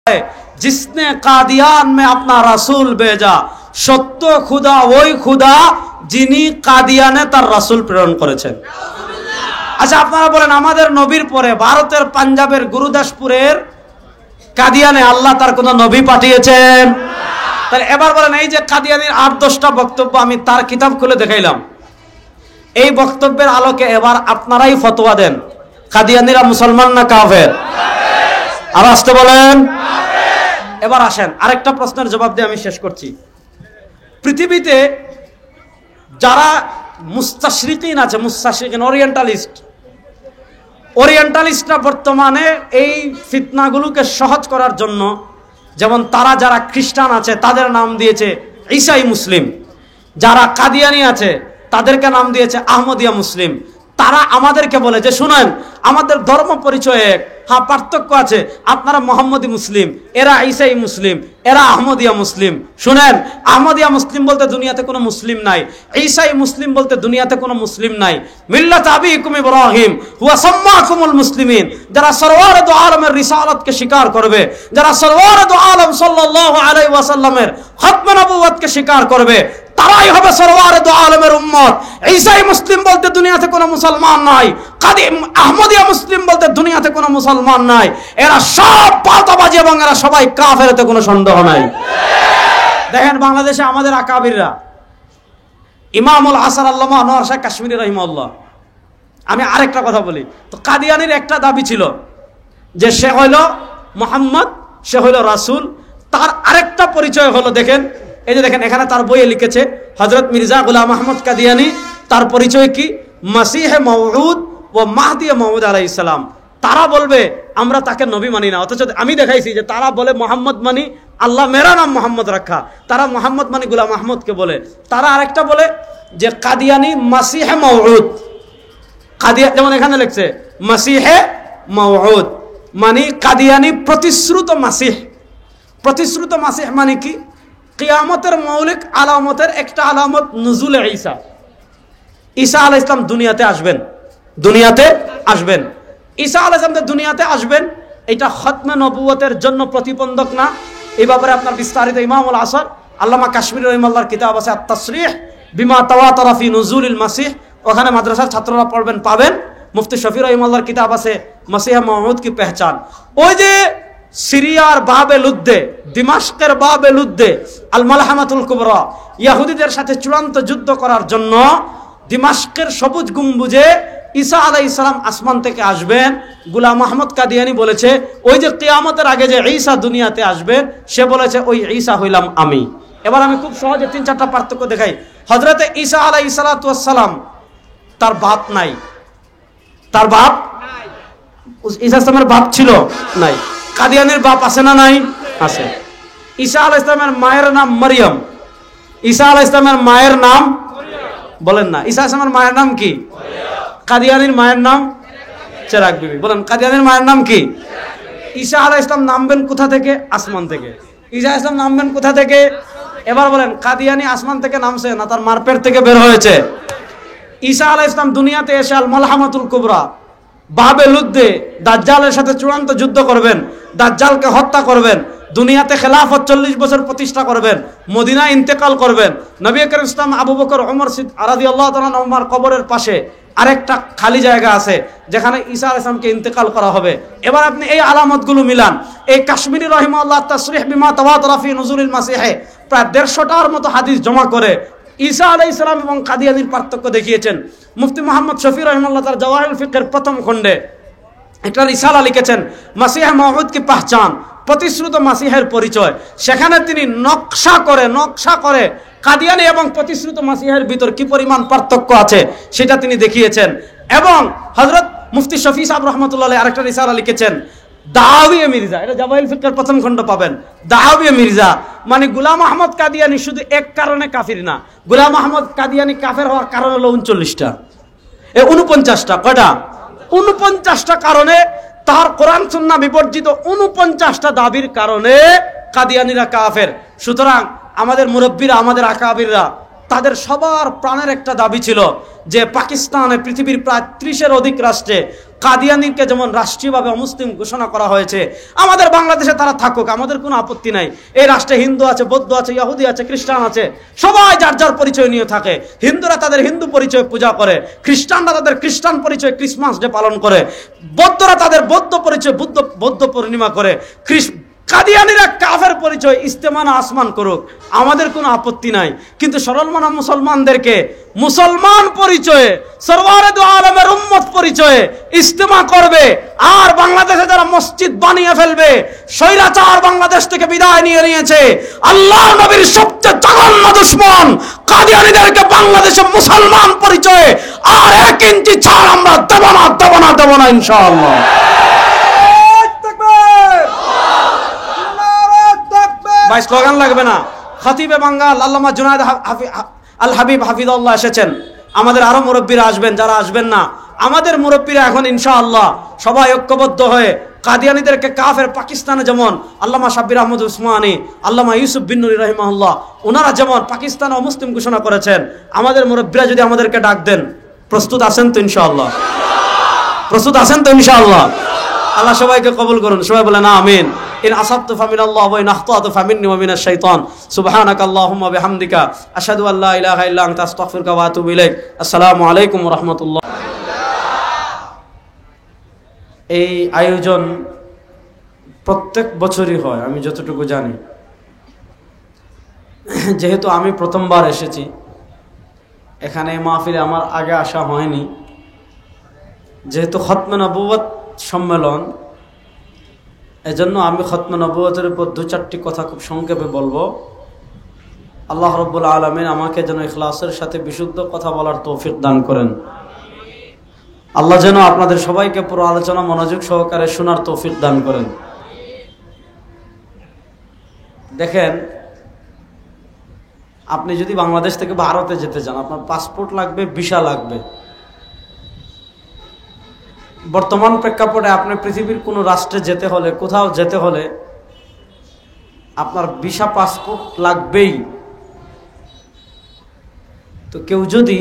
जिसने कादियान में अपना रसूल भेजा सत्य खुदा ওই खुदा যিনি কাদিয়ানে তার রাসূল প্রেরণ করেছেন। আচ্ছা আপনারা বলেন আমাদের নবীর পরে ভারতের পাঞ্জাবের গুরুদাসপুরের কাদিয়ানে আল্লাহ তার কোন নবী পাঠিয়েছেন? তাহলে এবার বলেন এই যে কাদিয়ানির ৮-১০টা বক্তব্য আমি তার কিতাব খুলে দেখাইলাম, এই বক্তব্যের আলোকে এবার আপনারাই ফতোয়া দেন কাদিয়ানিরা মুসলমান না কাফের? আর আসতে বলেন। এবার আসেন আরেকটা প্রশ্নের জবাব দিয়ে আমি শেষ করছি। পৃথিবীতে যারা মুস্তাশরিকিন আছে, মুস্তাশরিকিন ওরিয়েন্টালিস্টরা বর্তমানে এই ফিতনাগুলোকে সহজ করার জন্য, যেমন তারা যারা খ্রিস্টান আছে তাদের নাম দিয়েছে ঈসাই মুসলিম, যারা কাদিয়ানি আছে তাদেরকে নাম দিয়েছে আহমদিয়া মুসলিম। তারা আমাদেরকে বলে যে শুনেন আমাদের ধর্ম পরিচয় এক, হ্যাঁ পার্থক্য আছে, আপনারা মোহাম্মদী মুসলিম, এরা ঈসাই মুসলিম, এরা আহমদিয়া মুসলিম। শুনেন আহমদিয়া মুসলিম বলতে দুনিয়াতে কোনো মুসলিম নাই, ঈসাই মুসলিম বলতে দুনিয়াতে কোনো মুসলিম নাই। মিল্লাত আবিকুম ইব্রাহিম হুয়া সাম্মাকুমুল মুসলিমিন, যারা সরওয়ার দু আলমের রিসালাতকে স্বীকার করবে, যারা সরওয়ার দু আলম সাল্লাল্লাহু আলাইহি ওয়াসাল্লামের খতমে নবুয়তকে স্বীকার করবে, তারাই হবে সরওয়ার দু আলমের উম্মত। ঈসাই মুসলিম বলতে দুনিয়াতে কোনো মুসলমান নাই, কাদিম আহমদিয়া মুসলিম বলতে দুনিয়াতে কোনো মুসলমান নাই। এরা সব পাল্টাবাজি এবং এরা সবাই কাফের, এতে কোনো সন্দেহ নাই। দেখেন বাংলাদেশে আমাদের আকাবিররা, ইমামুল আসার আল্লামা আনোয়ার শাহ কাশ্মীরি রহিমাহুল্লাহ। আমি আরেকটা কথা বলি, তো কাদিয়ানির একটা দাবি ছিল যে সে হইল মুহাম্মদ, সে হইল রাসূল। তার আরেকটা পরিচয় হলো, দেখেন এই যে দেখেন এখানে তার বইয়ে লিখেছে হযরত মির্জা গোলাম আহমদ কাদিয়ানী, তার পরিচয় কি? মাসিহে মওউদ ও মাহদি মওউদ আলাইহিস সালাম। তারা বলবে আমরা তাকে নবী মানি না, অথচ আমি দেখাইছি যে তারা বলে মোহাম্মদ মানি, আল্লাহ মেরা নাম মোহাম্মদ রাখা, তারা মোহাম্মদ মানি গোলাম আহমদকে বলে। তারা আরেকটা বলে যে কাদিয়ানী মাসিহে মওউদ, কাদিয়া যেমন এখানে লিখছে মাসিহে মওউদ মানে কাদিয়ানী প্রতিশ্রুত মাসিহ। প্রতিশ্রুত মাসিহ মানে কি? কিয়ামতের মৌলিক আলামতের একটা আলামত নুজুলে ঈসা। ঈসা আলাইহিস সালাম দুনিয়াতে আসবেন, দুনিয়াতে আসবেন। ঈসা আলাইহিস সালাম দুনিয়াতে আসবেন, এটা খতমে নবুয়তের জন্য প্রতিবন্ধক না। এই ব্যাপারে আপনার বিস্তারিত ইমামুল আসর আল্লামা কাশ্মীরি রহিমাহুল্লাহর কিতাব আছে আত-তাসরিহ বিমা তাওয়াতারা ফি নুজুলিল মাসিহ, ওখানে মাদ্রাসার ছাত্ররা পড়বেন পাবেন। মুফতি শফি রহিমাহুল্লাহর কিতাব আছে মসিহ মওউদ কি পেহচান। ওই যে সিরিয়ার বাবে লুদ্দে, দিমাশকের বাবে লুদ্দে আল মালহামাতুল কুবরা, ইহুদিদের সাথে চূড়ান্ত যুদ্ধ করার জন্য দিমাশকের সবুজ গম্বুজে ঈসা আলাইহিস সালাম আসমান থেকে আসবেন। গোলাম আহমদ কাদিয়ানী বলেছে ওই যে কিয়ামতের আগে যে ঈসা দুনিয়াতে আসবে, সে বলেছে ওই ঈসা হইলাম আমি। এবার আমি খুব সহজে ৩-৪টা পার্থক্য দেখাই। হযরতে ঈসা আলাইহিস সালাতু ওয়াস সালাম তার বাপ নাই, তার বাপ ঈসা ইসলামের বাপ ছিল নাই। কাদিয়ানের বাপ আছে না নাই? আছে। ঈসা আলাইহিস সালামের মায়ের নাম মারিয়াম। ঈসা আলাইহিস সালামের মায়ের নাম বলেন না, ঈসা আলাইহিস সালামের মায়ের নাম কি? কাদিয়ানির মায়ের নাম চেরাগ বিবি। বলেন কাদিয়ানির মায়ের নাম কি? ঈসা আলাইহিস সালাম নামবেন কোথা থেকে? আসমান থেকে। ঈসা আলাইহিস সালাম নামবেন কোথা থেকে? এবার বলেন কাদিয়ানি আসমান থেকে নামছে না তার মার পেট থেকে বের হয়েছে? ঈসা আলাইহিস সালাম দুনিয়াতে এসে আল মালহামাতুল কুবরা বাবে লুদ্দে দাজ্জালের সাথে চূড়ান্ত যুদ্ধ করবেন, দাজ্জালকে হত্যা করবেন, দুনিয়াতে খেলাফত 40 বছর প্রতিষ্ঠা করবেন, মদিনায় ইন্তেকাল করবেন। নবী করিম ইসলাম আবু বকর ওমর রাদিয়াল্লাহু তাআলা আনহুর কবরের পাশে আরেকটা খালি জায়গা আছে যেখানে ঈসা আলাইহিস সালামকে ইন্তেকাল করা হবে। এবার আপনি এই আলামতগুলো মিলান। এই কাশ্মীরি রহিমাহুল্লাহ তাসরিহ বিমা তাওয়াতারা ফি নুজুলিল মাসিহে প্রায় 150টার মতো হাদিস জমা করে ঈসা আলাইহিস সালাম এবং কাদিয়ানির পার্থক্য দেখিয়েছেন। মুফতি মুহাম্মদ শফি রহিমাহুল্লাহ তার জাওয়াহিরুল ফিকহের প্রথম খণ্ডে একটা রিসালা লিখেছেন মাসিহ মওউদ কি পহচান, প্রতিশ্রুত মাসিহের পরিচয়। সেখানে তিনি নকশা করে কাদিয়ানি এবং প্রতিশ্রুত মাসিহের ভিতর কি পরিমাণ পার্থক্য আছে সেটা তিনি দেখিয়েছেন। এবং হযরত মুফতি শফি সাহেব রাহমাতুল্লাহ আলাইহি আরেকটা রিসালা লিখেছেন দাওয়িয়ে মির্জা, এটা জাওয়াহিরুল ফিকহের প্রথম খণ্ড পাবেন। দাওয়িয়ে মির্জা মানে গোলাম আহমদ কাদিয়ানী শুধু এক কারণে কাফির না, গোলাম আহমদ কাদিয়ানী কাফের হওয়ার কারণ হলো 49টা, 49টা। কয়টা? 49টা কারণে, তার কোরআন সুন্নাহ বিবর্জিত 49টা দাবির কারণে কাদিয়ানীরা কাফের। সুতরাং আমাদের মুরব্বীরা, আমাদের আকাবিররা, তাদের সবার প্রাণের একটা দাবি ছিল যে পাকিস্তানে পৃথিবীর প্রায় 30-এর অধিক রাষ্ট্রে কাদিয়ানিকে যেমন রাষ্ট্রীয়ভাবে অমুসলিম ঘোষণা করা হয়েছে, আমাদের বাংলাদেশে তারা থাকুক, আমাদের কোনো আপত্তি নাই। এই রাষ্ট্রে হিন্দু আছে, বৌদ্ধ আছে, ইহুদি আছে, খ্রিস্টান আছে, সবাই যার যার পরিচয় নিয়ে থাকে। হিন্দুরা তাদের হিন্দু পরিচয় পূজা করে, খ্রিস্টানরা তাদের খ্রিস্টান পরিচয় ক্রিসমাস ডে পালন করে, বৌদ্ধরা তাদের বৌদ্ধ পরিচয় বৌদ্ধ পূর্ণিমা করে, কাদিয়ানিরা কাফের পরিচয় ইস্তেমান আসমান করুক, আমাদের কোনো আপত্তি নাই। কিন্তু সরলমানা মুসলমানদেরকে মুসলমান পরিচয়ে, সরওয়ারে দু আলমের উম্মত পরিচয়ে ইস্তেমা করবে, আর বাংলাদেশে যারা মসজিদ বানিয়ে ফেলবে, স্বৈরাচার বাংলাদেশ থেকে বিদায় নিয়ে নিয়েছে, আল্লাহ নবীর সবচেয়ে জঘন্য দুশমন কাদিয়ানিদেরকে বাংলাদেশে মুসলমান পরিচয়ে আর 1 ইঞ্চি ছাড় আমরা দেব না ইনশাআল্লাহ। ভাই স্লোগান লাগবে না। খতিবে বাঙ্গাল আল্লামা জুনায়েদ আল হাবিব হাফিজাল্লাহ এসেছেন, আমাদের আরো মুরব্বীরা আসবেন, যারা আসবেন না আমাদের মুরব্বীরা এখন ইনশাআল্লাহ সবাই ঐক্যবদ্ধ হয়ে কাদিয়ানীদেরকে কাফের, পাকিস্তানে যেমন আল্লামা শাব্বির আহমদ উসমানী, আল্লামা ইউসুফ বিন নুরি রাহিমাহুল্লাহ, ওনারা যেমন পাকিস্তানে অমুসলিম ঘোষণা করেছেন, আমাদের মুরব্বীরা যদি আমাদেরকে ডাক দেন, প্রস্তুত আছেন তো ইনশাআল্লাহ? প্রস্তুত আছেন তো ইনশাআল্লাহ? আল্লাহ সবাইকে কবুল করুন, সবাই বলেন আমিন। ইন আসাবতু ফামিনাল্লাহ ওয়া ইন আখতাতু ফামিন্নি ওয়া মিনাশ শাইতান। সুবহানাকাল্লাহুম্মা বিহামদিকা আশহাদু আল্লা ইলাহা ইল্লা আনতা আস্তাগফিরুকা ওয়া আতুবু ইলাইক। আসসালামু আলাইকুম ওয়া রাহমাতুল্লাহ। এই আয়োজন প্রত্যেক বছরই হয় আমি যতটুকু জানি। যেহেতু আমি প্রথমবার এসেছি এখানে মাহফিলে, আমার আগে আসা হয়নি, যেহেতু খতমে নবুয়ত সম্মেলন, এজন্য আমি খতমে নবুয়তের উপর 2-4টি কথা খুব সংক্ষেপে বলবো। আল্লাহ রাব্বুল আলামিন আমাকে যেন ইখলাসের সাথে বিশুদ্ধ কথা বলার তৌফিক দান করেন। আল্লাহ যেন আপনাদের সবাইকে পুরো আলোচনা মনোযোগ সহকারে শোনার তৌফিক দান করেন। দেখেন, আপনি যদি বাংলাদেশ থেকে ভারতে যেতে চান, আপনার পাসপোর্ট লাগবে, ভিসা লাগবে। বর্তমান প্রেক্ষাপটে আপনি পৃথিবীর কোনো রাষ্ট্রে যেতে হলে, কোথাও যেতে হলে আপনার ভিসা, পাসপোর্ট লাগবেই। তো কেউ যদি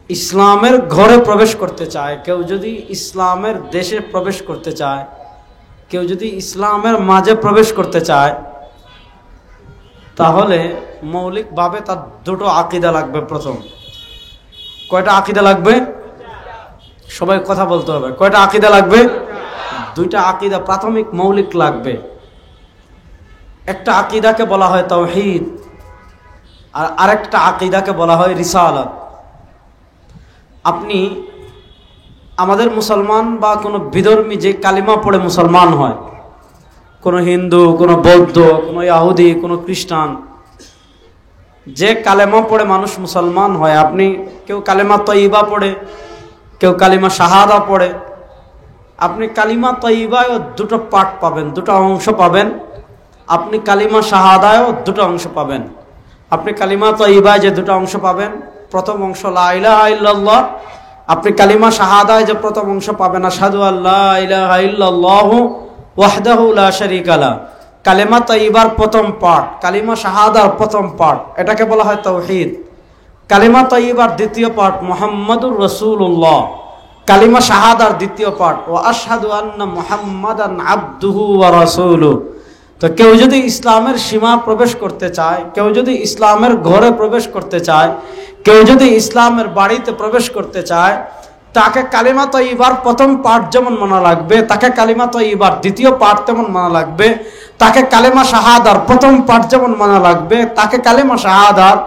ইসলামের ঘরে প্রবেশ করতে চায়, কেউ যদি ইসলামের দেশে প্রবেশ করতে চায়, কেউ যদি ইসলামের মাঝে প্রবেশ করতে চায়, তাহলে মৌলিকভাবে তার 2টো আকীদা লাগবে। প্রথম, কয়টা আকীদা লাগবে? সবাই কথা বলতে হবে। কয়টা আকীদা লাগবে? 2টা আকীদা প্রাথমিক মৌলিক লাগবে। একটা আকীদাকে বলা হয় তাওহীদ, আর আরেকটা আকীদাকে বলা হয় রিসালাত। আপনি আমাদের মুসলমান বা কোনো বিধর্মী যে কালিমা পড়ে মুসলমান হয়, কোনো হিন্দু, কোনো বৌদ্ধ, কোনো ইহুদি, কোনো খ্রিস্টান, যে কালেমা পড়ে মানুষ মুসলমান হয়, আপনি কেউ কালেমা তয়্যিবা পড়ে, কেউ কালিমা শাহাদা পড়ে, আপনি কালিমা তয়্যিবায়ও 2টো পার্ট পাবেন, 2টো অংশ পাবেন। আপনি কালিমা শাহাদায়ও 2টো অংশ পাবেন। আপনি কালিমা তয়্যিবায় যে 2টো অংশ পাবেন, প্রথম অংশ লা ইলাহা ইল্লাল্লাহ। আপনি কালিমা শাহাদায় যে প্রথম অংশ পাবেন, আশহাদু আল্লা ইলাহা ইল্লাল্লাহু ওয়াহদাহু লা শারীকা লাহু। কালিমা তয়্যিবার প্রথম পার্ট, কালিমা শাহাদার প্রথম পার্ট, এটাকে বলা হয় তাওহীদ। কালিমা তয়্যিবার দ্বিতীয় পার্ট মুহাম্মাদুর রাসূলুল্লাহ। কালিমা শাহাদার দ্বিতীয় পার্ট ওয়া আশহাদু আন্না মুহাম্মাদান আবদুহু ওয়া রাসূলুহু। তো কেউ যদি ইসলামের সীমা প্রবেশ করতে চায়, কেউ যদি ইসলামের ঘরে প্রবেশ করতে চায়, কেউ যদি ইসলামের বাড়িতে প্রবেশ করতে চায়, তাকে কালিমা তয়্যিবার প্রথম পার্ট যেমন মানা লাগবে, তাকে কালিমা তয়্যিবার দ্বিতীয় পার্ট তেমন মানা লাগবে, তাকে কালিমা শাহাদার প্রথম পার্ট যেমন মানা লাগবে, তাকে কালিমা শাহাদার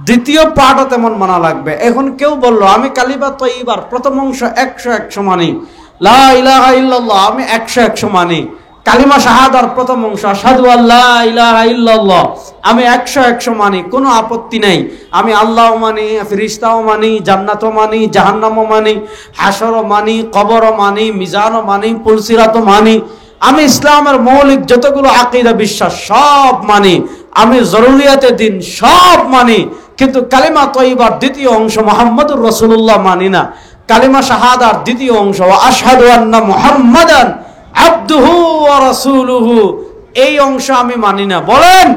দ্বিতীয় পার্টও তেমন মানা লাগবে। এখন কেউ বলল আমি কালিমা তয়্যিবার প্রথম অংশ 100 মানি, লা ইলাহা ইল্লাল্লাহ আমি 100 মানি, কালিমা শাহাদার প্রথম অংশ আশহাদু আল্লা ইলাহা ইল্লাল্লাহ আমি 100 মানি, কোনো আপত্তি নেই। আমি আল্লাহও মানি, ফেরেশতাও মানি, জান্নাতও মানি, জাহান্নামও মানি, হাশরও মানি, কবরও মানি, মিজানও মানি, পুলসিরাতও মানি। আমি ইসলামের মৌলিক যতগুলো আকীদা বিশ্বাস সব মানি, আমি জরুরিয়াতে দিন সব মানি, কিন্তু কালিমা তয়্যিবার দ্বিতীয় অংশ মুহাম্মাদুর রাসূলুল্লাহ মানি না। কালিমা শাহাদার দ্বিতীয় অংশ আশহাদু আন্না মুহাম্মাদান আবদুহু ওয়া রাসূলুহু, এই অংশ আমি মানি না। বলেন,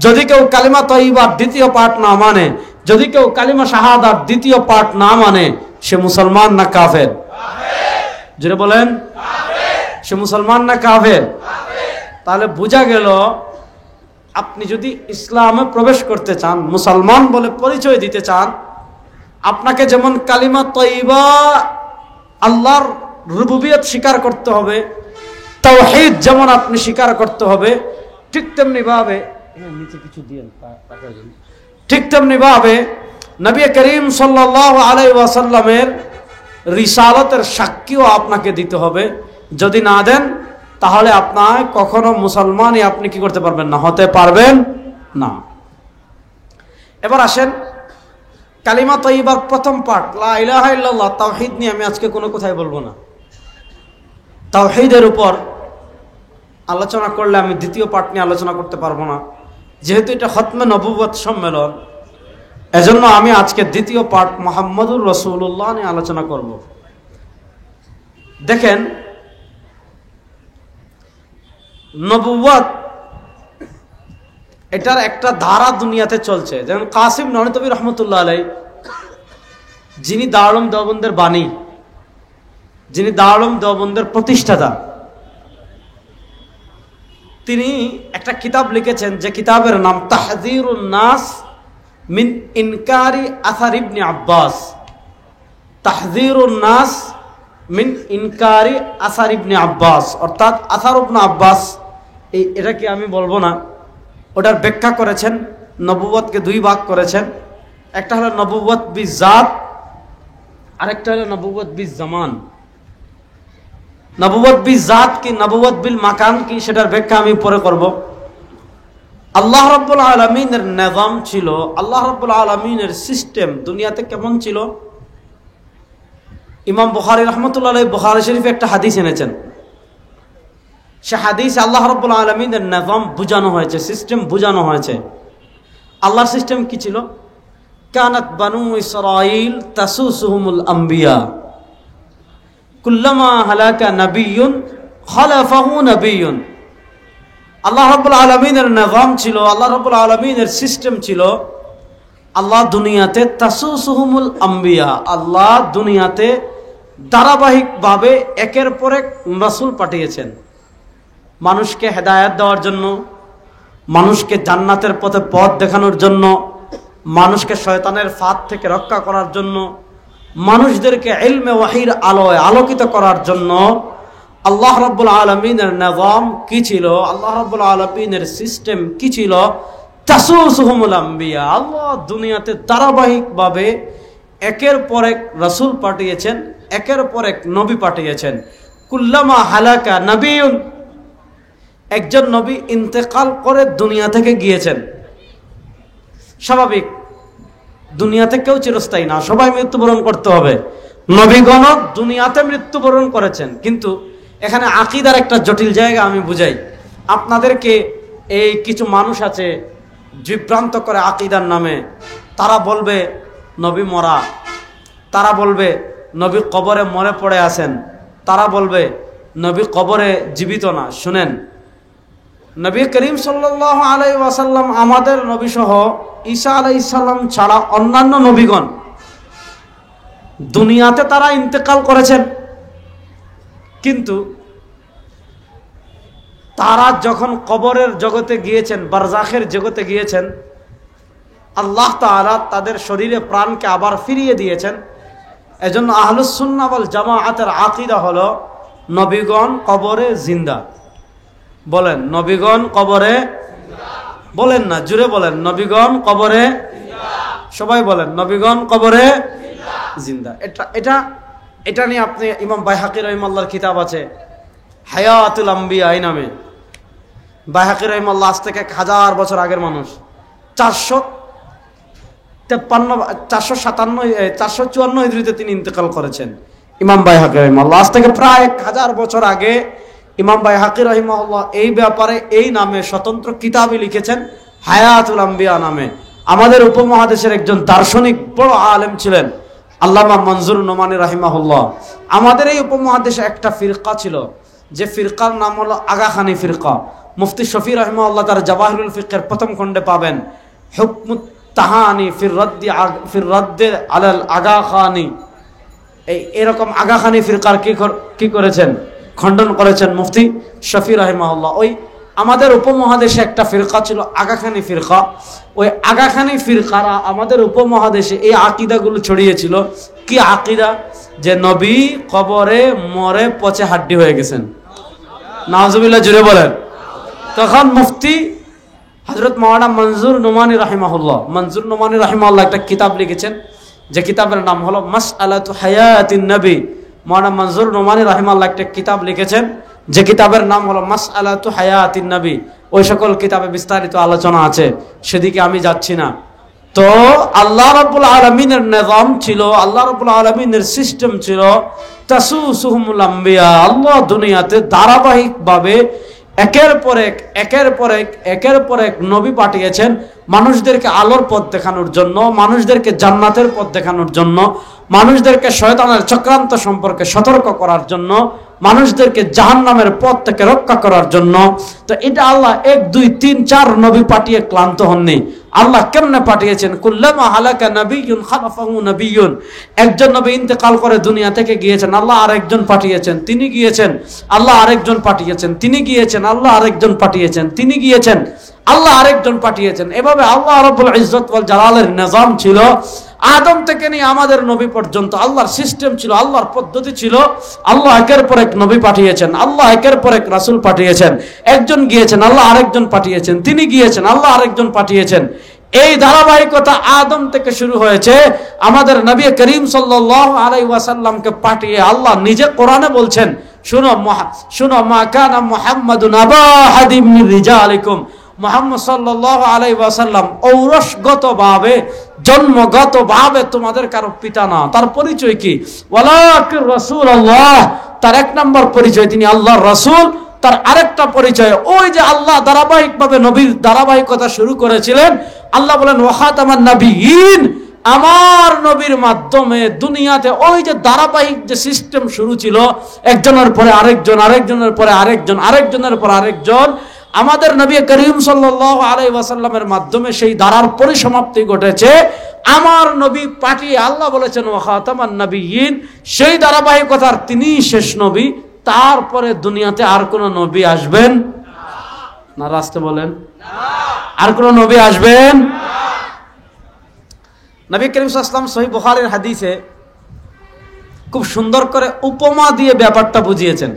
যদি কেউ কালিমা তয়্যিবার দ্বিতীয় পার্ট না মানে, যদি কেউ কালিমা শাহাদার দ্বিতীয় পার্ট না মানে, সে মুসলমান না কাফের? জোরে বলেন, সে মুসলমান না কাফের? তাহলে বোঝা গেল আপনি যদি ইসলামে প্রবেশ করতে চান, মুসলমান বলে পরিচয় দিতে চান, আপনাকে যেমন কালিমা তয়্যিবা আল্লাহর রুবুবিয়ত স্বীকার করতে হবে, তাওহীদ যেমন আপনি স্বীকার করতে হবে, ঠিক তেমনি ভাবে নবী করিম সাল্লাল্লাহু আলাইহি ওয়াসাল্লামের রিসালাতের সাক্ষীও আপনাকে দিতে হবে। যদি না দেন তাহলে আপনার কখনো মুসলমানই আপনি কি করতে পারবেন না, হতে পারবেন না। এবার আসেন কালিমা তয়্যিবার প্রথম পার্ট লা ইলাহা ইল্লাল্লাহ, তাওহীদ নিয়ে আমি আজকে কোনো কথাই বলবো না। তাওহীদের উপর আলোচনা করলে আমি দ্বিতীয় পার্ট নিয়ে আলোচনা করতে পারবো না, যেহেতু এটা খতমে নবুয়ত সম্মেলন, এজন্য আমি আজকে দ্বিতীয় পার্ট মুহাম্মদুর রাসূলুল্লাহ নিয়ে আলোচনা করব। দেখেন, নবুয়ত এটার একটা ধারা দুনিয়াতে চলছে। যেমন কাসিম ননতবী রহমতুল্লাহ আলাইহি, যিনি দারুল উলুম দেওবন্দের বাণী, যিনি দারুল উলুম দেওবন্দের প্রতিষ্ঠাতা, তিনি একটা কিতাব লিখেছেন যে কিতাবের নাম তাহযীরুন নাস মিন ইনকারি আসার ইবনে আব্বাস। তাহযীরুন নাস মিন ইনকারি আসার ইবনে আব্বাস, অর্থাৎ আসার ইবনে আব্বাস, এটা কি আমি বলবো না, ওটার ব্যাখ্যা করেছেন, নবুয়তকে দুই ভাগ করেছেন। একটা হলো নবুয়ত বিজাত, আরেকটা হলো নবুয়ত বিজ জামান। নবুয়ত বিজাত কি, নবুয়ত বিল মাকান কি, সেটার ব্যাখ্যা আমি পরে করব। আল্লাহ রাব্বুল আলামিনের নিজাম ছিল, আল্লাহ রাব্বুল আলামিনের সিস্টেম দুনিয়াতে কেমন ছিল। ইমাম বুখারী রাহমাতুল্লাহ আলাইহি বুখারী শরীফে একটা হাদিস এনেছেন, সে হাদিস আল্লাহ রাব্বুল আলামিনের নিজাম বুঝানো হয়েছে, সিস্টেম বুঝানো হয়েছে। আল্লাহর সিস্টেম কি ছিল? কানাত বানু ইসরাঈল তাসুসুহুমুল আম্বিয়া কুল্লামা হালাকা নাবিয়্যুন খালাফাহু নাবিয়্যুন। আল্লাহ রাব্বুল আলামিনের নিজাম ছিল, আল্লাহ রাব্বুল আলামিনের সিস্টেম ছিল, আল্লাহ দুনিয়াতে তাসুসুহুমুল আম্বিয়া, আল্লাহ দুনিয়াতে ধারাবাহিকভাবে একের পর এক রাসূল পাঠিয়েছেন, মানুষকে হেদায়েত দেওয়ার জন্য, মানুষকে জান্নাতের পথে পথ দেখানোর জন্য, মানুষকে শয়তানের ফাঁদ থেকে রক্ষা করার জন্য, মানুষদেরকে ইলমে ওয়াহির আলোয় আলোকিত করার জন্য। আল্লাহ রাব্বুল আলামিনের নিজাম কি ছিল, আল্লাহ রাব্বুল আলামিনের সিস্টেম কি ছিল? তাসুসুহুমুল আম্বিয়া, আল্লাহ দুনিয়াতে ধারাবাহিকভাবে একের পর এক রাসূল পাঠিয়েছেন, একের পর এক নবী পাঠিয়েছেন। কুল্লামা হালাকা নাবিয়্যুন, একজন নবী ইন্তেকাল করে দুনিয়া থেকে গিয়েছেন। স্বাভাবিক, দুনিয়াতে কেউ চিরস্থায়ী না, সবাই মৃত্যুবরণ করতে হবে। নবীগণ দুনিয়াতে মৃত্যুবরণ করেছেন, কিন্তু এখানে আকীদার একটা জটিল জায়গা আমি বুঝাই আপনাদেরকে। এই কিছু মানুষ আছে বিভ্রান্ত করে আকীদার নামে, তারা বলবে নবী মরা, তারা বলবে নবী কবরে মরে পড়ে আছেন, তারা বলবে নবী কবরে জীবিত না। শুনেন, নবী করিম সাল্লাল্লাহু আলাইহি ওয়াসাল্লাম আমাদের নবী সহ ঈসা আলাইহিস সালাম ছাড়া অন্যান্য নবীগণ দুনিয়াতে তারা ইন্তেকাল করেছেন, কিন্তু তারা যখন কবরের জগতে গিয়েছেন, বারজাখের জগতে গিয়েছেন, আল্লাহ তাআলা তাদের শরীরে প্রাণকে আবার ফিরিয়ে দিয়েছেন। এজন্য আহলুস সুন্নাহ ওয়াল জামাআতের আকীদা হলো নবীগণ কবরে জিন্দা। বলেন নবীগণ কবরে, বলেন না, জুড়ে বলেন নবীগণ কবরে, সবাই বলেন নবীগণ কবরে জিন্দা। এটা নিয়ে আপনি ইমাম বাইহাকী রাহিমাহুল্লাহর কিতাব আছে হায়াতুল আম্বিয়া, এই নামে। বাইহাকী রাহিমাহুল্লাহ আজ থেকে 1000 বছর আগের মানুষ, 454 হিজরিতে তিনি ইন্তেকাল করেছেন। ইমাম বাইহাকী রাহিমাহুল্লাহ আজ থেকে প্রায় 1000 বছর আগে ইমাম বাইহাকী রাহিমাহুল্লাহ এই ব্যাপারে এই নামে স্বতন্ত্র কিতাবই লিখেছেন, হায়াতুল আম্বিয়া নামে। আমাদের উপমহাদেশের একজন দার্শনিক বড় আলেম ছিলেন আল্লামা মনজুর নোমানী রাহিমাহুল্লাহ। আমাদের এই উপমহাদেশে একটা ফিরকা ছিল, যে ফিরকার নাম হলো আগাখানি ফিরকা। মুফতি শফি রাহিমাহুল্লাহ তার জাওয়াহিরুল ফিকহের প্রথম খণ্ডে পাবেন হুকমুত তাহানি ফির রাদ্দি আলাল আগাখানি। এরকম আগাখানি ফিরকার কি করেছেন, খণ্ডন করেছেন মুফতি শফি রাহিমাহুল্লাহ। ওই আমাদের উপমহাদেশে একটা ফিরকা ছিল আগাখানি ফিরকা। ওই আগাখানি ফিরকারা আমাদের উপমহাদেশে এই আকিদাগুলো ছড়িয়েছিল। কি আকিদা? যে নবী কবরে মরে পচে হাড্ডি হয়ে গেছেন। নাউজুবিল্লাহ, জুড়ে বলেন। তখন মুফতি হযরত মাওলানা মনজুর নোমানী রাহিমাহুল্লাহ একটা কিতাব লিখেছেন, যে কিতাবের নাম হলো মাসআলাতু হায়াতিন নবী। মাওলানা মনজুর নোমানী রাহিমাহুল্লাহ একটা কিতাব লিখেছেন, যে কিতাবের নাম হলো মাসআলাতু হায়াতিন নবী। ওই সকল কিতাবে বিস্তারিত আলোচনা আছে, সেদিকে আমি যাচ্ছি না। তো আল্লাহ রাব্বুল আলামিনের নিজাম ছিল, আল্লাহ রাব্বুল আলামিনের সিস্টেম ছিল তাসুসুহুমুল আম্বিয়া। আল্লাহ দুনিয়াতে ধারাবাহিকভাবে একের পর এক নবী পাঠিয়েছেন মানুষদেরকে আলোর পথ দেখানোর জন্য, মানুষদেরকে জান্নাতের পথ দেখানোর জন্য, মানুষদেরকে শয়তানের চক্রান্ত সম্পর্কে সতর্ক করার জন্য, মানুষদেরকে জাহান্নামের পথ থেকে রক্ষা করার জন্য। তো এটা আল্লাহ 1 2 3 4 নবী পাঠিয়ে ক্লান্ত হননি। আল্লাহ কেমনে পাঠিয়েছেন? কুল্লামা হালাকা নবিয়্যুন খালাফাহু নবিয়্যুন। একজন নবী ইন্তেকাল করে দুনিয়া থেকে গিয়েছেন, আল্লাহ আরেকজন পাঠিয়েছেন, তিনি গিয়েছেন, আল্লাহ আরেকজন পাঠিয়েছেন, তিনি গিয়েছেন, আল্লাহ আরেকজন পাঠিয়েছেন, তিনি গিয়েছেন, আল্লাহ আরেকজন পাঠিয়েছেন। এভাবে আল্লাহ রাব্বুল ইজ্জত ওয়াল জালালের নিজাম ছিল। আদম থেকে নিয়ে আমাদের নবী পর্যন্ত আল্লাহর সিস্টেম ছিল, আল্লাহর পদ্ধতি ছিল। আল্লাহ একের পর এক নবী পাঠিয়েছেন, আল্লাহ একের পর এক রাসূল পাঠিয়েছেন। একজন গিয়েছেন, আল্লাহ আরেকজন পাঠিয়েছেন, তিনি গিয়েছেন, আল্লাহ আরেকজন পাঠিয়েছেন। এই ধারাবাহিকতা আদম থেকে শুরু হয়েছে। আমাদের নবী করিম সাল্লাল্লাহু আলাইহি ওয়াসাল্লামকে পাঠিয়ে আল্লাহ নিজে কোরআনে বলছেন, শুনো মা কানা মুহাম্মাদুন আবা আহাদিম মিন রিজালিকুম। মুহাম্মদ সাল্লাল্লাহু আলাইহি ওয়াসাল্লাম ঔরসগতভাবে, জন্মগতভাবে তোমাদের কারো পিতা না। তার পরিচয় কি? ওয়ালাকির রাসূলুল্লাহ। তার 1 নম্বর পরিচয় তিনি আল্লাহর রাসূল। তার আরেকটা পরিচয়, ওই যে আল্লাহ ধারাবাহিকভাবে নবীর ধারাবাহিকতা শুরু করেছিলেন। আল্লাহ বলেন ওয়া খাতামান নবিয়্যিন। আমার নবীর মাধ্যমে দুনিয়াতে ওই যে ধারাবাহিক যে সিস্টেম শুরু ছিল, একজনের পরে আরেকজন, আরেকজনের পরে আরেকজন, আরেকজনের পর আরেকজন, আমাদের নবী করিম সাল্লাল্লাহু আলাইহি ওয়াসাল্লামের মাধ্যমে সেই ধারার পরিসমাপ্তি ঘটেছে। আমার নবী পাঠিয়ে আল্লাহ বলেছেন ওয়া খাতামান নবিয়্যিন। সেই ধারাবাহিকতার তিনি শেষ নবী। তারপরে দুনিয়াতে আর কোন নবী আসবেন না? রাস্তে বলেন, আর কোন নবী আসবেন? নবী করিম সাল্লাল্লাহু আলাইহি ওয়াসাল্লাম সহিহ বুখারীর হাদিসে খুব সুন্দর করে উপমা দিয়ে ব্যাপারটা বুঝিয়েছেন,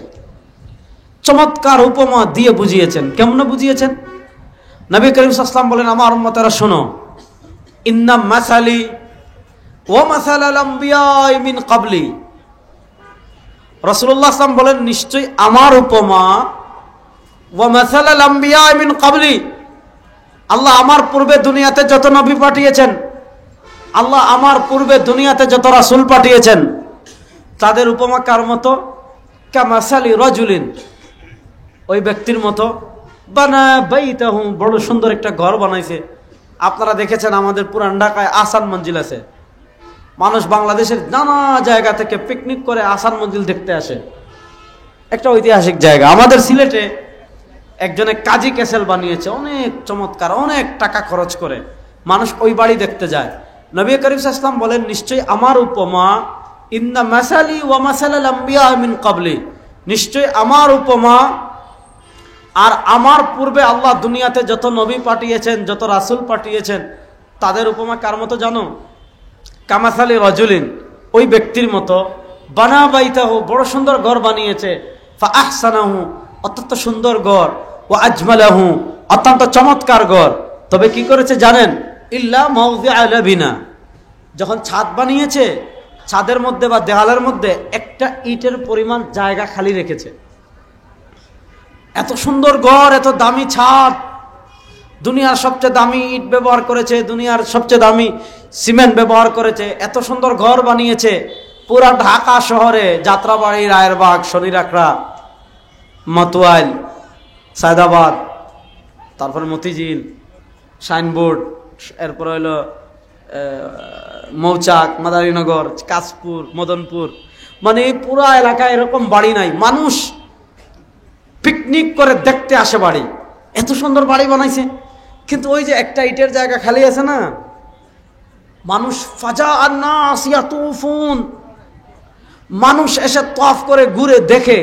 চমৎকার উপমা দিয়ে বুঝিয়েছেন। কেমনে বুঝিয়েছেন? নবী করিম সাল্লাল্লাহু আলাইহি ওয়াসাল্লাম বলেন, আমার উম্মতেরা শোনো, ইন্না মাসালি ওয়া মাসালাল আম্বিয়া মিন ক্বাবলি। রাসূলুল্লাহ সাল্লাল্লাহু আলাইহি ওয়াসাল্লাম বলেন, নিশ্চয়ই আমার উপমা ওয়া মাসালাল আম্বিয়া মিন ক্বাবলি, আল্লাহ আমার পূর্বে দুনিয়াতে যত নবী পাঠিয়েছেন, আল্লাহ আমার পূর্বে দুনিয়াতে যত রাসূল পাঠিয়েছেন, তাদের উপমা কার মতো? কামাসালি রাজুলিন, ওই ব্যক্তির মতো, বানা বাইতাহু, বড় সুন্দর একটা ঘর বানাইছে। আপনারা দেখেছেন আমাদের পুরান ঢাকায় আহসান মঞ্জিল আছে। মানুষ বাংলাদেশের নানা জায়গা থেকে পিকনিক করে আহসান মঞ্জিল দেখতে আসে, একটা ঐতিহাসিক জায়গা। আমাদের সিলেটে একজনে কাজী ক্যাসেল বানিয়েছে, অনেক চমৎকার, অনেক টাকা খরচ করে মানুষ ওই বাড়ি দেখতে যায়। নবী করিম সাল্লাল্লাহু আলাইহি ওয়াসাল্লাম বলেন, নিশ্চয়ই আমার উপমা ইন্না মাসালি ওয়া মাসালাল আম্বিয়া মিন ক্বাবলি, নিশ্চয়ই আমার উপমা আর আমার পূর্বে আল্লাহ দুনিয়াতে যত নবী পাঠিয়েছেন, যত রাসূল পাঠিয়েছেন, তাদের উপমা কার মতো জানো? কামাসালি রাজুলিন, ওই ব্যক্তির মতো, বানা বাইতাহু, বড় সুন্দর ঘর বানিয়েছে, ফা আহসানাহু, অত্যন্ত সুন্দর ঘর, ওয়া আজমালাহু, অত্যন্ত চমৎকার ঘর। তবে কি করেছে জানেন? ইল্লা মাওযিআ লাবিনা, যখন ছাদ বানিয়েছে, ছাদের মধ্যে বা দেওয়ালের মধ্যে একটা ইটের পরিমাণ জায়গা খালি রেখেছে। এত সুন্দর ঘর, এত দামি ছাদ, দুনিয়ার সবচেয়ে দামি ইট ব্যবহার করেছে, দুনিয়ার সবচেয়ে দামি সিমেন্ট ব্যবহার করেছে, এত সুন্দর ঘর বানিয়েছে। পুরা ঢাকা শহরে যাত্রাবাড়ি, রায়েরবাগ, শনিরাকড়া, মতুয়াইল, সায়দাবাদ, তারপর মতিঝিল, সাইনবোর্ড, এরপর হইলো মৌচাক, মাদারীনগর, কাশপুর, মদনপুর, মানে এই পুরা এলাকায় এরকম বাড়ি নাই। মানুষ পিকনিক করে দেখতে আসে বাড়ি, এত সুন্দর বাড়ি বানাইছে। কিন্তু ওই যে একটা ইটের জায়গা খালি আছে না, মানুষ ফাজা আন্নাস ইয়াতুফুন, মানুষ এসে তওয়াফ করে ঘুরে দেখে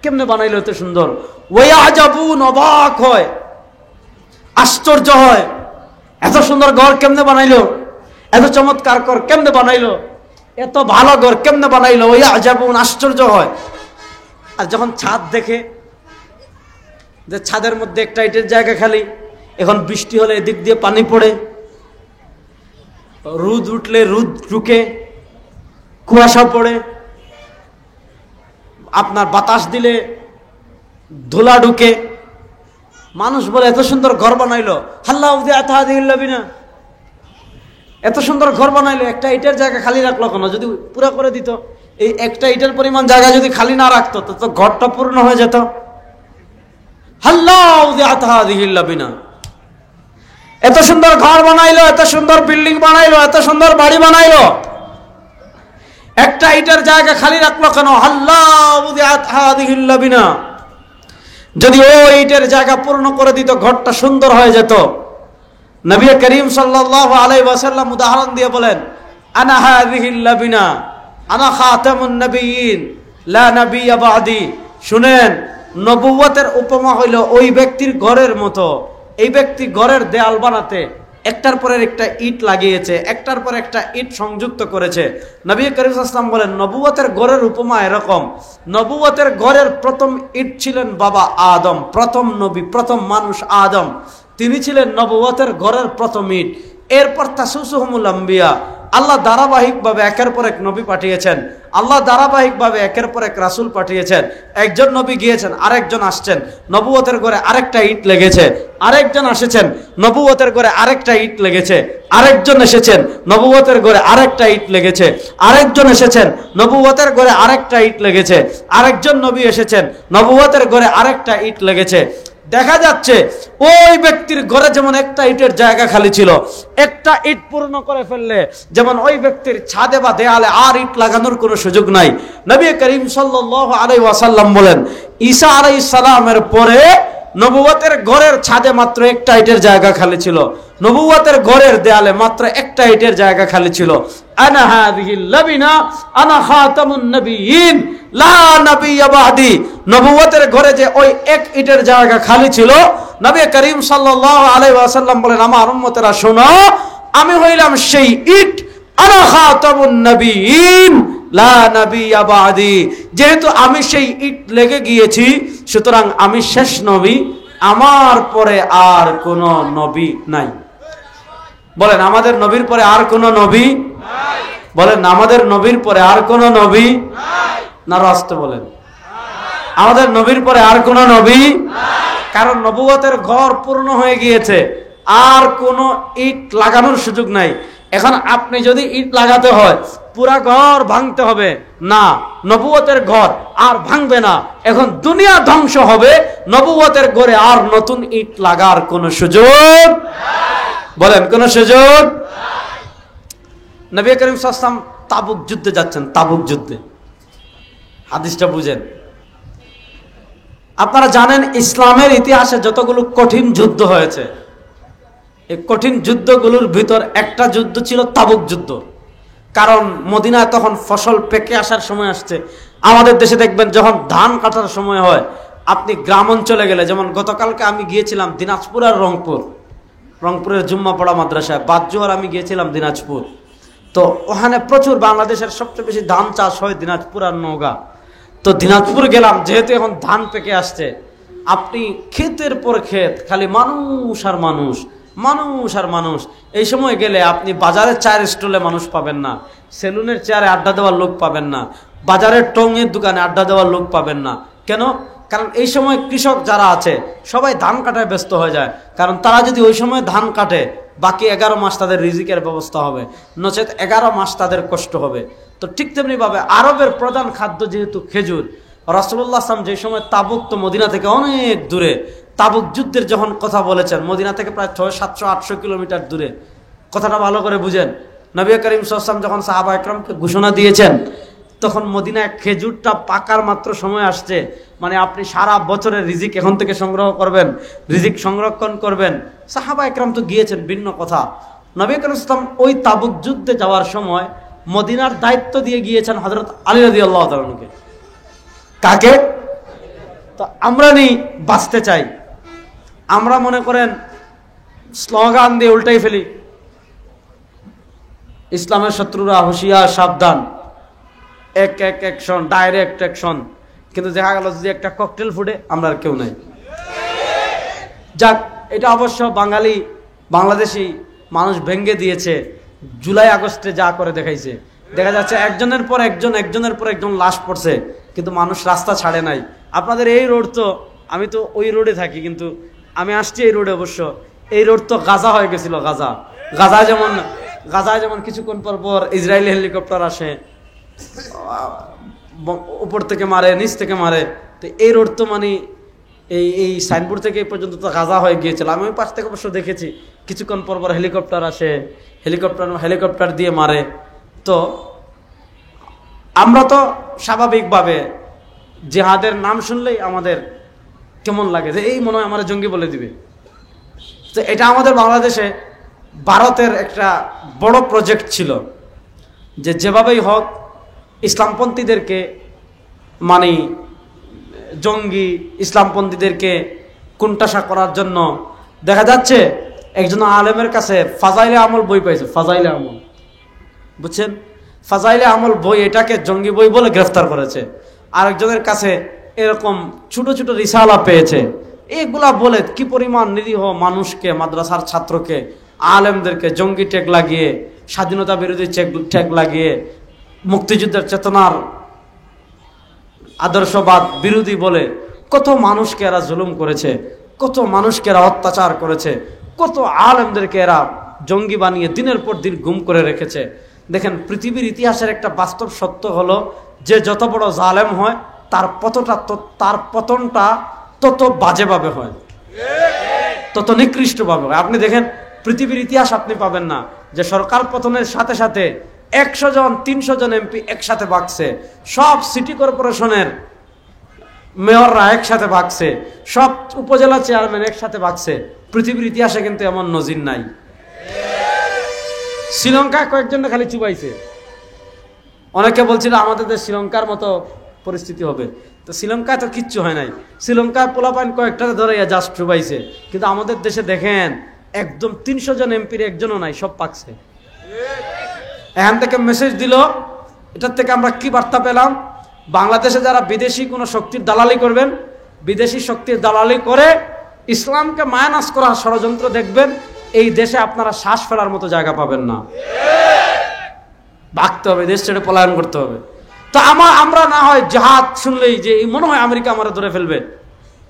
কেমনে বানাইলো এত সুন্দর। ওয়ায়াজাবুন, অবাক হয়, আশ্চর্য হয়, এত সুন্দর ঘর কেমনে বানাইলো, এত চমৎকার ঘর কেমনে বানাইলো, এত ভালো ঘর কেমনে বানাইলো। ওয়ায়াজাবুন, আশ্চর্য হয়। আর যখন ছাদ দেখে যে ছাদের মধ্যে একটা ইটের জায়গা খালি, এখন বৃষ্টি হলে এদিক দিয়ে পানি পড়ে, রোদ উঠলে রোদ ঢুকে, কুয়াশা পড়ে, আপনার বাতাস দিলে ধুলা ঢুকে, মানুষ বলে এত সুন্দর ঘর বানাইলো, হাল্লাহিনা, এত সুন্দর ঘর বানাইলো, একটা ইটের জায়গা খালি রাখলো কেন? যদি পুরো করে দিত, এই একটা ইটের পরিমাণ জায়গা যদি খালি না রাখতো তো ঘরটা পূর্ণ হয়ে যেত। হাল্লাহিনা, এত সুন্দর ঘর বানাইলো, এত সুন্দর বিল্ডিং বানাইলো, এত সুন্দর বাড়ি বানাইলো, একটা ইটের জায়গা খালি রাখলো কেন? হাল্লাহিনা, যদি ওই ইটের জায়গা পূর্ণ করে দিত ঘরটা সুন্দর হয়ে যেত। নবী করিম সাল্লাল্লাহু আলাইহি ওয়াসাল্লাম উদাহরণ দিয়ে বলেন, আনা হাযিহিল লাবিনা আনা খাতামুন নবিয়্যিন লা নাবিয়্যা বাদি। শুনেন, নবুয়তের উপমা হইল ওই ব্যক্তির ঘরের মতো। এই ব্যক্তি ঘরের দেয়াল বানাতে একটার পর একটা ইট লাগিয়েছে, একটার পর একটা ইট সংযুক্ত করেছে। নবী করিম সাল্লাল্লাহু আলাইহি ওয়াসাল্লাম বলেন, নবুয়তের ঘরের উপমা এরকম। নবুয়তের ঘরের প্রথম ইট ছিলেন বাবা আদম, প্রথম নবী, প্রথম মানুষ আদম, তিনি ছিলেন নবুয়তের ঘরের প্রথম ইট। এরপর তাসুসুহুমুল আম্বিয়া, আল্লাহ ধারাবাহিকভাবে একের পর এক নবী পাঠিয়েছেন, আল্লাহ ধারাবাহিকভাবে একের পর এক রাসূল পাঠিয়েছেন। একজন নবী গিয়েছেন, আরেকজন আসছেন, নবুয়তের ঘরে আরেকটা ইট লেগেছে, আরেকজন এসেছেন, নবুয়তের ঘরে আরেকটা ইট লেগেছে, আরেকজন এসেছেন, নবুয়তের ঘরে আরেকটা ইট লেগেছে, আরেকজন এসেছেন, নবুয়তের ঘরে আরেকটা ইট লেগেছে, আরেকজন নবী এসেছেন, নবুয়তের ঘরে আরেকটা ইট লেগেছে। দেখা যাচ্ছে ওই ব্যক্তির ঘরে যেমন একটা ইটের জায়গা খালি ছিল, একটা ইট পূর্ণ করে ফেললে যেমন ওই ব্যক্তির ছাদে বা দেয়ালে আর ইট লাগানোর কোনো সুযোগ নাই। নবী করিম সাল্লাল্লাহু আলাইহি ওয়াসাল্লাম বলেন, ঈসা আলাইহিস সালামের পরে নবুয়তের ঘরের ছাদে মাত্র একটা ইটের জায়গা খালি ছিল, নবুয়তের ঘরের দেয়ালে মাত্র একটা ইটের জায়গা খালি ছিল। আনা হাযিহিল লাবিনা আনা খাতামুন নবিয়্যিন লা নাবিয়্যা বাদি। নবুয়তের ঘরে যে ওই এক ইটের জায়গা খালি ছিল, নবী করিম সাল্লাল্লাহু আলাইহি ওয়াসাল্লাম বলেন, আমার উম্মতেরা শোনো, আমি হইলাম সেই ইট, আনা খাতামুন নবিয়্যিন লা নাবিয়্যা বাদি। যেহেতু আমি সেই ইট লেগে গিয়েছি, সুতরাং আমি শেষ নবী, আমার পরে আর কোনো নবী নাই। বলেন, আমাদের নবীর পরে আর কোনো নবী নাই? বলেন, আমাদের নবীর পরে আর কোনো নবী নাই? না রাস্তে বলেন, আমাদের নবীর পরে আর কোনো নবী নাই। কারণ নবুয়তের ঘর পূর্ণ হয়ে গিয়েছে, আর কোনো ইট লাগানোর সুযোগ নাই। এখন আপনি যদি ইট লাগাতে হয় পুরা ঘর ভাঙতে হবে না, নবুয়তের ঘর আর ভাঙবে না। এখন দুনিয়া ধ্বংস হবে, নবুয়তের ঘরে আর নতুন ইট লাগার কোনো সুযোগ নাই। বলেন, কোনো সুযোগ নাই। নবী করিম সাল্লাল্লাহু আলাইহি ওয়াসাল্লাম তাবুক যুদ্ধে যাচ্ছেন, তাবুক যুদ্ধে, হাদিসটা বুঝেন। আপনারা জানেন ইসলামের ইতিহাসে যতগুলো কঠিন যুদ্ধ হয়েছে, এই কঠিন যুদ্ধগুলোর ভিতর একটা যুদ্ধ ছিল তাবুক যুদ্ধ। কারণ মদিনায় তখন ফসল পেকে আসার সময় আসছে। আমাদের দেশে দেখবেন যখন ধান কাটার সময় হয়, আপনি গ্রাম অঞ্চলে গেলে, যেমন গতকালকে আমি গিয়েছিলাম দিনাজপুর আর রংপুর, রংপুরের জুম্মাপাড়া মাদ্রাসায়, বাদজোয়ার আমি গিয়েছিলাম দিনাজপুর। তো ওখানে প্রচুর, বাংলাদেশের সবচেয়ে বেশি ধান চাষ হয় দিনাজপুর আর নওগাঁ। তো দিনাজপুর গেলাম, যেহেতু এখন ধান পেকে আসছে, আপনি ক্ষেতের পর ক্ষেত, খালি মানুষ আর মানুষ, মানুষ আর মানুষ। এই সময় গেলে আপনি বাজারের চায়ের স্টলে মানুষ পাবেন না, সেলুনের চেয়ারে আড্ডা দেওয়ার লোক পাবেন না, বাজারের টঙের দোকানে আড্ডা দেওয়ার লোক পাবেন না। কেন? কারণ এই সময় কৃষক যারা আছে সবাই ধান কাটায় ব্যস্ত হয়ে যায়। কারণ তারা যদি ওই সময় ধান কাটে, বাকি 11 মাস তাদের রিজিকের ব্যবস্থা হবে, নচেত 11 মাস তাদের কষ্ট হবে। তো ঠিক তেমনিভাবে আরবের প্রধান খাদ্য যেহেতু খেজুর, রাসূলুল্লাহ সাল্লাল্লাহু আলাইহি ওয়াসাল্লাম যে সময় তাবুক, তো মদিনা থেকে অনেক দূরে, তাবুক যুদ্ধের যখন কথা বলেছেন, মদিনা থেকে প্রায় 700-800 কিলোমিটার দূরে। কথাটা ভালো করে বুঝেন। নবী করিম সাল্লাল্লাহু আলাইহি ওয়াসাল্লাম যখন সাহাবা একরামকে ঘোষণা দিয়েছেন, তখন মদিনায় খেজুরটা পাকার মাত্র সময় আসছে। মানে আপনি সারা বছরের রিজিক এখন থেকে সংগ্রহ করবেন, রিজিক সংরক্ষণ করবেন। সাহাবা একরাম তো গিয়েছেন ভিন্ন কথা। নবী করিম সাল্লাল্লাহু আলাইহি ওয়াসাল্লাম ওই তাবুক যুদ্ধে যাওয়ার সময় মদিনার দায়িত্ব দিয়ে গিয়েছেন হযরত আলী রাদিয়াল্লাহু তাআলা আনহুকে। কাকে? তো আমরা বাঁচতে চাই, আমরা মনে করেন স্লোগান দিয়ে উল্টাই ফেলি, ইসলামের শত্রুরা হুঁশিয়ার সাবধান, এক এক অ্যাকশন, ডাইরেক্ট অ্যাকশন। কিন্তু দেখা গেল যদি একটা ককটেল ফুটে আমরা আর কেউ নাই। যাক, এটা অবশ্য বাংলাদেশি মানুষ ভেঙ্গে দিয়েছে। জুলাই আগস্টে যা করে দেখাইছে, দেখা যাচ্ছে একজনের পর একজন লাশ পড়ছে, কিন্তু মানুষ রাস্তা ছাড়ে নাই। আপনাদের এই রোড তো, আমি তো ওই রোডে থাকি, কিন্তু আমি আসছি এই রোডে। অবশ্য এই রোড তো গাজা হয়ে গেছিল। গাজায় যেমন কিছুক্ষণ পর পর ইসরায়েলি হেলিকপ্টার আসে, উপর থেকে মারে, নিচ থেকে মারে। তো এই রোড তো মানে এই সাইনবোর্ড থেকে এই পর্যন্ত তো গাজা হয়ে গিয়েছিল। আমি ওই পাশ থেকে অবশ্য দেখেছি, কিছুক্ষণ পর পর হেলিকপ্টার আসে, হেলিকপ্টার দিয়ে মারে। তো আমরা তো স্বাভাবিকভাবে জিহাদের নাম শুনলেই আমাদের কেমন লাগে, যে এই মনে হয় আমার জঙ্গি বলে দিবে। তো এটা আমাদের বাংলাদেশে ভারতের একটা বড় প্রজেক্ট ছিল, যে যেভাবেই হোক ইসলামপন্থীদেরকে মানে জঙ্গি, ইসলামপন্থীদেরকে কুণ্ঠাসা করার জন্য। দেখা যাচ্ছে একজন আলেমের কাছে ফাজাইলে আমল বই পাইছে, ফাজাইলে আমল, বুঝছেন, ফাজাইলে আমল বই, এটাকে জঙ্গি বই বলে গ্রেফতার করেছে। আরেকজনের কাছে এরকম ছোট ছোট রিসালা পেয়েছে। এগুলা বলে কি পরিমাণ নিরীহ মানুষকে, মাদ্রাসার ছাত্রকে, আলেমদেরকে জঙ্গি ট্যাগ লাগিয়ে, স্বাধীনতা বিরোধী ট্যাগ লাগিয়ে, মুক্তিযুদ্ধের চেতনার আদর্শবাদ বিরোধী বলে কত মানুষকে এরা জুলুম করেছে, কত মানুষকে এরা অত্যাচার করেছে, কত আলেমদেরকে এরা জঙ্গি বানিয়ে দিনের পর দিন গুম করে রেখেছে। দেখেন, পৃথিবীর ইতিহাসের একটা বাস্তব সত্য হলো, যে যত বড় জালেম হয় তার পতনটা তত বাজেভাবে হয়, তত নিকৃষ্টভাবে হয়। আপনি দেখেন, পৃথিবীর ইতিহাস আপনি পাবেন না যে সরকার পতনের সাথে সাথে 100 জন 300 জন এমপি একসাথে ভাগছে, সব সিটি কর্পোরেশনের মেয়ররা একসাথে ভাগছে, সব উপজেলা চেয়ারম্যান একসাথে ভাগছে। পৃথিবীর ইতিহাসে কিন্তু এমন নজির নাই। শ্রীলঙ্কায় কয়েকজনে খালি চুবাইছে। অনেকে বলছিল আমাদের দেশ শ্রীলঙ্কার মতো পরিস্থিতি হবে, তো শ্রীলঙ্কায় তো কিচ্ছু হয় নাই। শ্রীলঙ্কায় পোলাপাইন কয়েকটাতে ধরে জাস্ট চুবাইছে, কিন্তু আমাদের দেশে দেখেন একদম 300 জন এমপির একজনও নাই, সব পাকছে। এখান থেকে মেসেজ দিল, এটার থেকে আমরা কি বার্তা পেলাম? বাংলাদেশে যারা বিদেশি কোনো শক্তির দালালি করবেন, বিদেশি শক্তির দালালি করে ইসলামকে মায়ানাস করার ষড়যন্ত্র দেখবেন, এই দেশে আপনারা শ্বাস ফেলার মতো জায়গা পাবেন না। ভাগতে হবে, দেশ ছেড়ে পলায়ন করতে হবে। তো আমরা না হয় জিহাদ শুনলেই যে এই মনে হয় আমেরিকা আমার ধরে ফেলবে,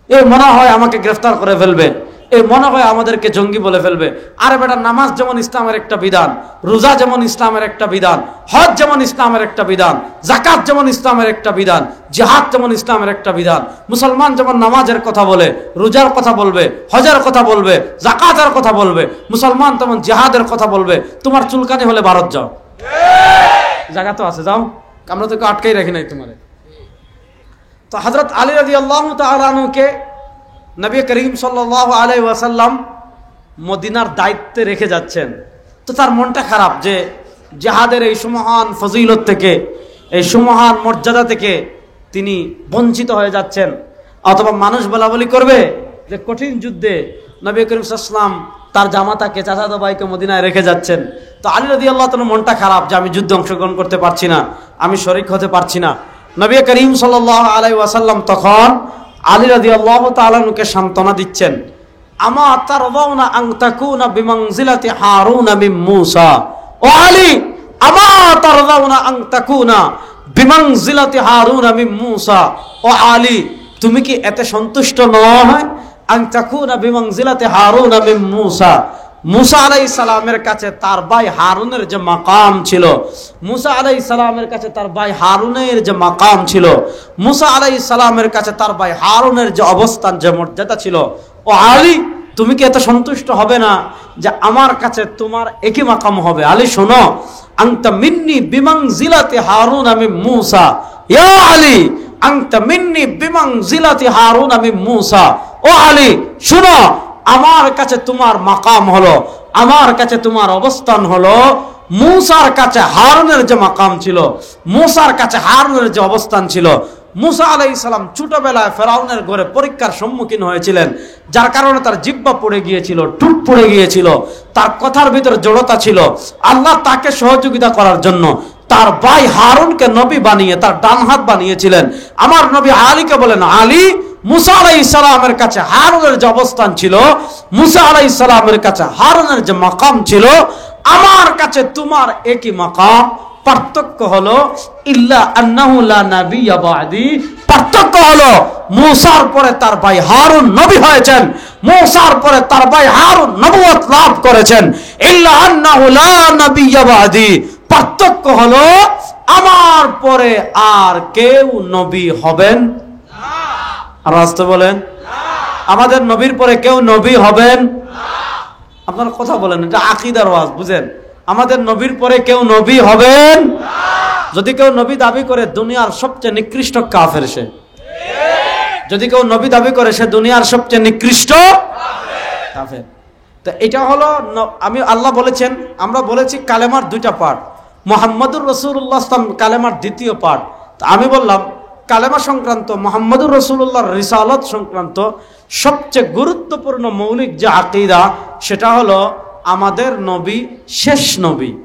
এই মনে হয় আমাকে গ্রেফতার করে ফেলবে, এই মনে হয় আমাদেরকে জঙ্গি বলে ফেলবে। আরে বেটা, নামাজ যেমন ইসলামের একটা বিধান, রোজা যেমন ইসলামের একটা বিধান, হজ যেমন ইসলামের একটা বিধান, যাকাত যেমন ইসলামের একটা বিধান, জিহাদ যেমন ইসলামের একটা বিধান। মুসলমান যেমন নামাজের কথা বলে, রোজার কথা বলবে, হজের কথা বলবে, যাকাতের কথা বলবে, মুসলমান তেমন জিহাদের কথা বলবে। তোমার চুলকানি হলে ভারত যাও, জায়গা তো আছে, যাও, আমরা তোকে আটকাই রাখি নাই তোমারে। তো হযরত আলী রাদিয়াল্লাহু তাআলা আনহুকে নবী করিম সাল্লাল্লাহু আলাইহি ওয়াসাল্লাম মদিনার দায়িত্বে রেখে যাচ্ছেন। তো তার মনটা খারাপ যে জিহাদের এই সুমহান ফজিলত থেকে, এই সুমহান মর্যাদা থেকে তিনি বঞ্চিত হয়ে যাচ্ছেন। অথবা মানুষ বলাবলি করবে যে কঠিন যুদ্ধে নবী করিম সাল্লাল্লাহু আলাইহি ওয়াসাল্লাম তার জামাতাকে, চাচাতো ভাইকে মদিনায় রেখে যাচ্ছেন। তো আলী রাদিয়াল্লাহু তাআলা মনটা খারাপ যে আমি যুদ্ধে অংশগ্রহণ করতে পারছি না, আমি শরীক হতে পারছি না। নবী করিম সাল্লাল্লাহু আলাইহি ওয়াসাল্লাম তখন আলী রাদিয়াল্লাহু তাআলা কে সান্ত্বনা দিচ্ছেন, আমা তারদাউনা আন তাকুনা বিমানজিলাতি হারুন মিন মূসা। ও আলী, আমা তারদাউনা আন তাকুনা বিমানজিলাতি হারুন মিন মূসা। ও আলী, তুমি কি এতে সন্তুষ্ট নও আন তাকুনা বিমানজিলাতি হারুন মিন মূসা? মুসা আলাইহিস সালামের কাছে তার ভাই হারুনের যে মাকাম ছিল, মুসা আলাইহিস সালামের কাছে তার ভাই হারুনের যে মাকাম ছিল, মুসা আলাইহিস সালামের কাছে তার ভাই হারুনের যে অবস্থান, যে মর্যাদা ছিল, ও আলী, তুমি কি এত সন্তুষ্ট হবে না যে আমার কাছে তোমার একই মাকাম হবে? আলী শোনো, আনতা মিন্নি বিমানজিলাতি হারুন মিন মূসা। ইয়া আলী, আনতা মিন্নি বিমানজিলাতি হারুন মিন মূসা। ও আলী শোনো, আমার কাছে তোমার মাকাম হলো, আমার কাছে তোমার অবস্থান হলো মূসার কাছে হারুনের যে মাকাম ছিল, মূসার কাছে হারুনের যে অবস্থান ছিল। মূসা আলাইহিস সালাম ছোটবেলায় ফেরাউনের ঘরে পরীক্ষার সম্মুখীন হয়েছিলেন, যার কারণে তার জিহ্বা পড়ে গিয়েছিল, ঠোঁট পড়ে গিয়েছিল, তার কথার ভিতরে জড়তা ছিল। আল্লাহ তাকে সহযোগিতা করার জন্য তার ভাই হারুনকে নবী বানিয়ে তার ডান হাত বানিয়েছিলেন। আমার নবী আলীকে বলেন, আলী, মূসা আলাইহিস সালামের কাছে হারুনের যে অবস্থান ছিল, মূসা আলাইহিস সালামের কাছে হারুনের যে মাকাম ছিল, আমার কাছে তোমার একই মাকাম। পার্থক্য হলো ইল্লা আন্নাহু লা নাবিয়্যা বা'দি, পার্থক্য হলো মূসার পরে তার ভাই হারুন নবী হয়েছেন, মূসার পরে তার ভাই হারুন নবুয়ত লাভ করেছেন। ইল্লা আন্নাহু লা নাবিয়্যা বা'দি, পার্থক্য হলো আমার পরে আর কেউ নবী হবেন না। আর আসতে বলেন, আমাদের নবীর পরে কেউ নবী হবেন না। আপনারা কথা বলেন, এটা আকীদার ওয়াজ, বুঝেন? আমাদের নবীর পরে কেউ নবী হবেন না। যদি কেউ নবী দাবি করে, দুনিয়ার সবচেয়ে নিকৃষ্ট কাফের সে। যদি কেউ নবী দাবি করে, সে দুনিয়ার সবচেয়ে নিকৃষ্ট কাফের। তো এটা হলো, আমি আল্লাহ বলেছেন, আমরা বলেছি কালেমার দুইটা পার্ট, মুহাম্মাদুর রাসূলুল্লাহ কালেমার দ্বিতীয় পার্ট। আমি বললাম কালেমা সংক্রান্ত, মুহাম্মাদুর রাসূলুল্লাহর রিসালাত সংক্রান্ত সবচেয়ে গুরুত্বপূর্ণ মৌলিক যে আকীদা, সেটা হলো আমাদের নবী শেষ নবী।